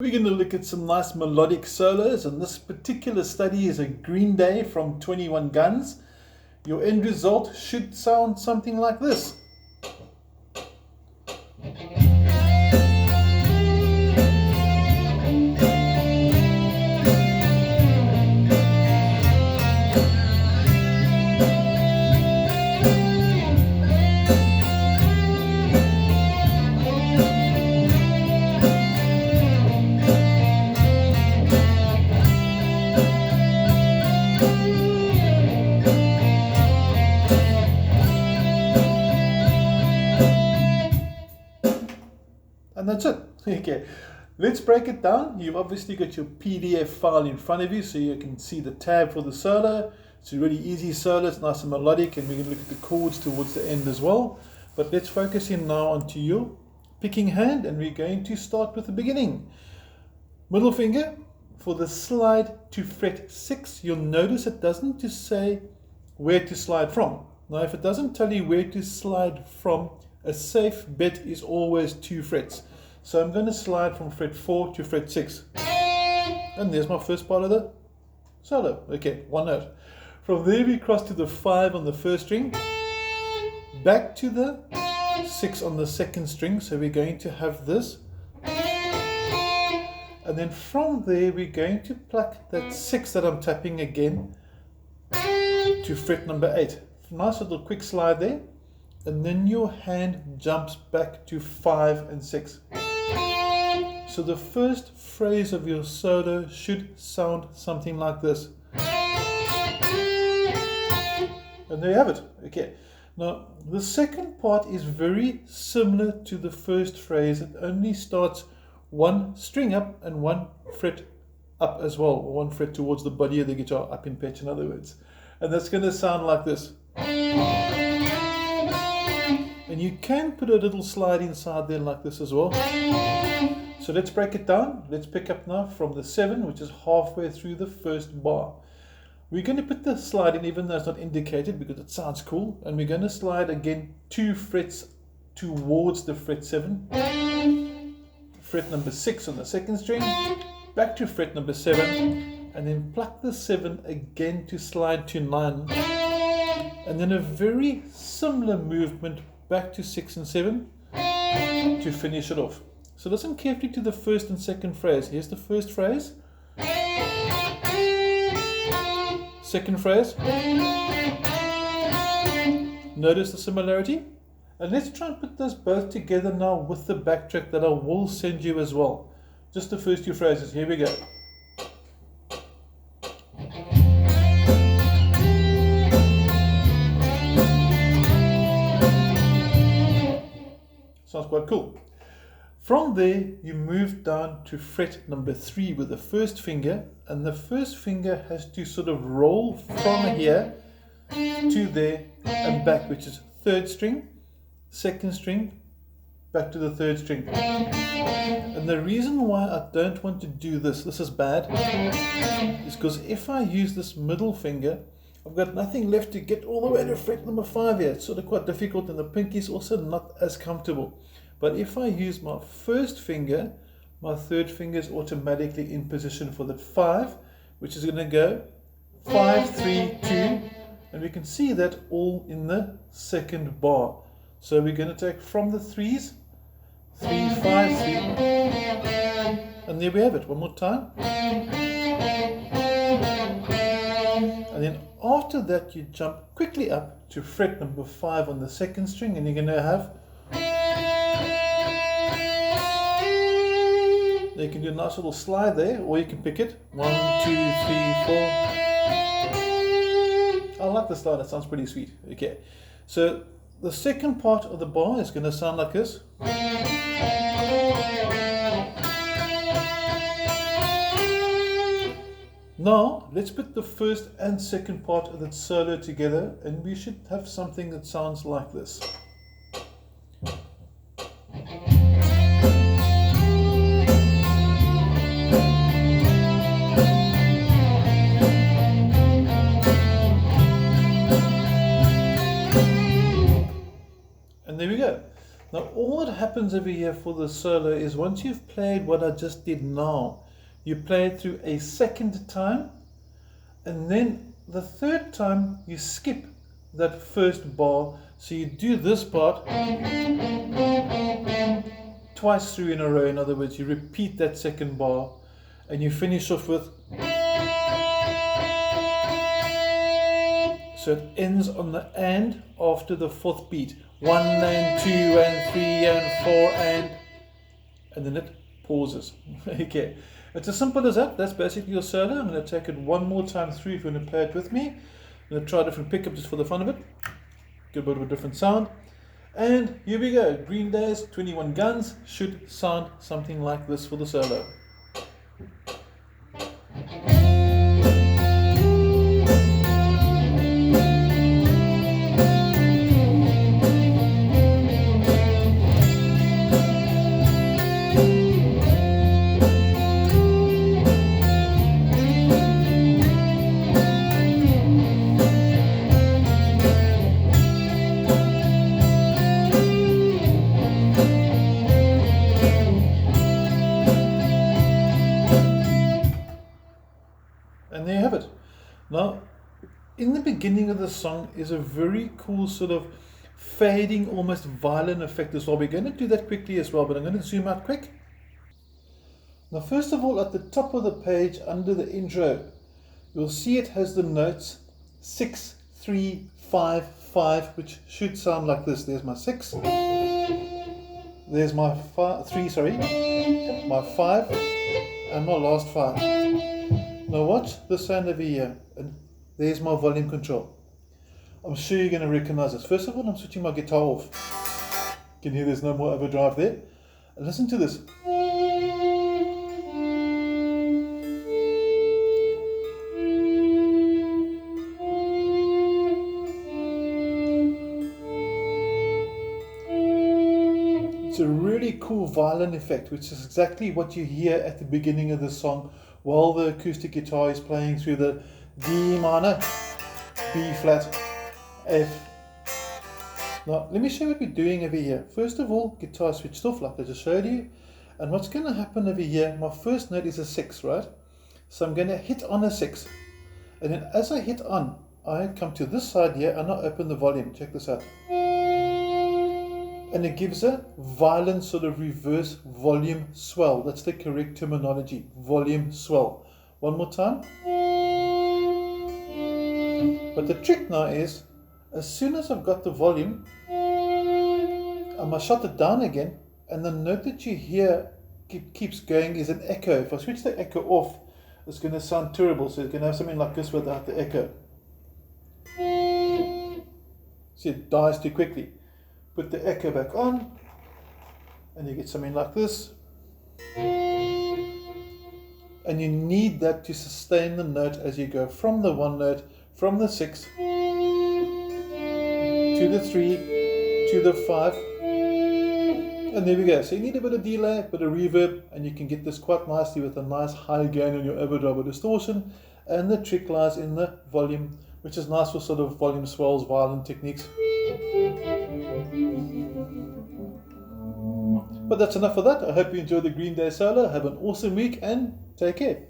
We're going to look at some nice melodic solos, and this particular study is a Greenday from 21 Guns. Your end result should sound something like this. And that's it. Okay, let's break it down. You've obviously got your PDF file in front of you, so you can see the tab for the solo. It's a really easy solo, it's nice and melodic, and we're going to look at the chords towards the end as well. But let's focus in now onto your picking hand, and we're going to start with the beginning. Middle finger for the slide to fret 6. You'll notice it doesn't just say where to slide from. Now, if it doesn't tell you where to slide from, a safe bet is always 2 frets. So I'm going to slide from fret 4 to fret 6. And there's my first part of the solo. Okay, one note. From there we cross to the 5 on the first string, back to the 6 on the second string. So we're going to have this. And then from there we're going to pluck that 6 that I'm tapping again to fret number 8. Nice little quick slide there. And then your hand jumps back to 5 and 6. So the first phrase of your solo should sound something like this. And there you have it. Okay. Now the second part is very similar to the first phrase. It only starts one string up and one fret up as well, or one fret towards the body of the guitar, up in pitch in other words. And that's going to sound like this. And you can put a little slide inside there like this as well. So let's break it down. Let's pick up now from the 7, which is halfway through the first bar. We're going to put the slide in even though it's not indicated because it sounds cool. And we're going to slide again 2 frets towards the fret 7. Fret number 6 on the second string. Back to fret number 7. And then pluck the 7 again to slide to 9. And then a very similar movement back to 6 and 7 to finish it off. So listen carefully to the first and second phrase. Here's the first phrase. Second phrase. Notice the similarity. And let's try and put those both together now with the backtrack that I will send you as well. Just the first 2 phrases. Here we go. Sounds quite cool. From there, you move down to fret number 3 with the first finger, and the first finger has to sort of roll from here to there and back, which is third string, second string, back to the third string. And the reason why I don't want to do this is bad, is because if I use this middle finger, I've got nothing left to get all the way to fret number 5 here. It's sort of quite difficult, and the pinky is also not as comfortable. But if I use my first finger, my third finger is automatically in position for that 5, which is going to go 5, 3, 2, and we can see that all in the second bar. So we're going to take from the 3s, 3, 5, 3, and there we have it. One more time. And then after that, you jump quickly up to fret number 5 on the second string, and you're going to have. You can do a nice little slide there, or you can pick it. 1, 2, 3, 4. I like the slide, that sounds pretty sweet. Okay, so the second part of the bar is going to sound like this. Now, let's put the first and second part of that solo together, and we should have something that sounds like this. There we go. Now all that happens over here for the solo is once you've played what I just did now, you play it through a second time, and then the third time you skip that first bar. So you do this part twice through in a row. In other words, you repeat that second bar and you finish off with, so it ends on the and after the fourth beat. 1 and 2 and 3 and 4 and then it pauses. Okay, it's as simple as that. That's basically your solo. I'm going to take it one more time through if you want to play it with me. I'm going to try a different pickup just for the fun of it. Get a bit of a different sound. And here we go. Greenday's 21 Guns should sound something like this for the solo. And there you have it. Now, in the beginning of the song is a very cool sort of fading, almost violin effect as well. We're going to do that quickly as well, but I'm going to zoom out quick. Now, first of all, at the top of the page, under the intro, you'll see it has the notes 6, 3, 5, 5, which should sound like this. There's my 6. There's my 3, my 5, and my last 5. Now watch the sound over here, and there's my volume control. I'm sure you're going to recognize this. First of all, I'm switching my guitar off. You can hear there's no more overdrive there. And listen to this. It's a really cool violin effect, which is exactly what you hear at the beginning of the song while the acoustic guitar is playing through the D minor, B flat, F. Now let me show you what we're doing over here. First of all, guitar switched off like I just showed you, and what's going to happen over here, my first note is a 6, right? So I'm going to hit on a 6, and then as I hit on, I come to this side here and I open the volume. Check this out. And it gives a violent sort of reverse volume swell. That's the correct terminology, volume swell. One more time. But the trick now is, as soon as I've got the volume, I must shut it down again, and the note that you hear keeps going is an echo. If I switch the echo off, it's going to sound terrible. So it's going to have something like this without the echo. See, it dies too quickly. Put the echo back on, and you get something like this. And you need that to sustain the note as you go from the one note, from the 6 to the 3 to the 5. And there we go. So you need a bit of delay, a bit of reverb, and you can get this quite nicely with a nice high gain on your overdrive or distortion. And the trick lies in the volume, which is nice for sort of volume swells, violin techniques. But that's enough for that. I hope you enjoyed the Greenday solo. Have an awesome week and take care.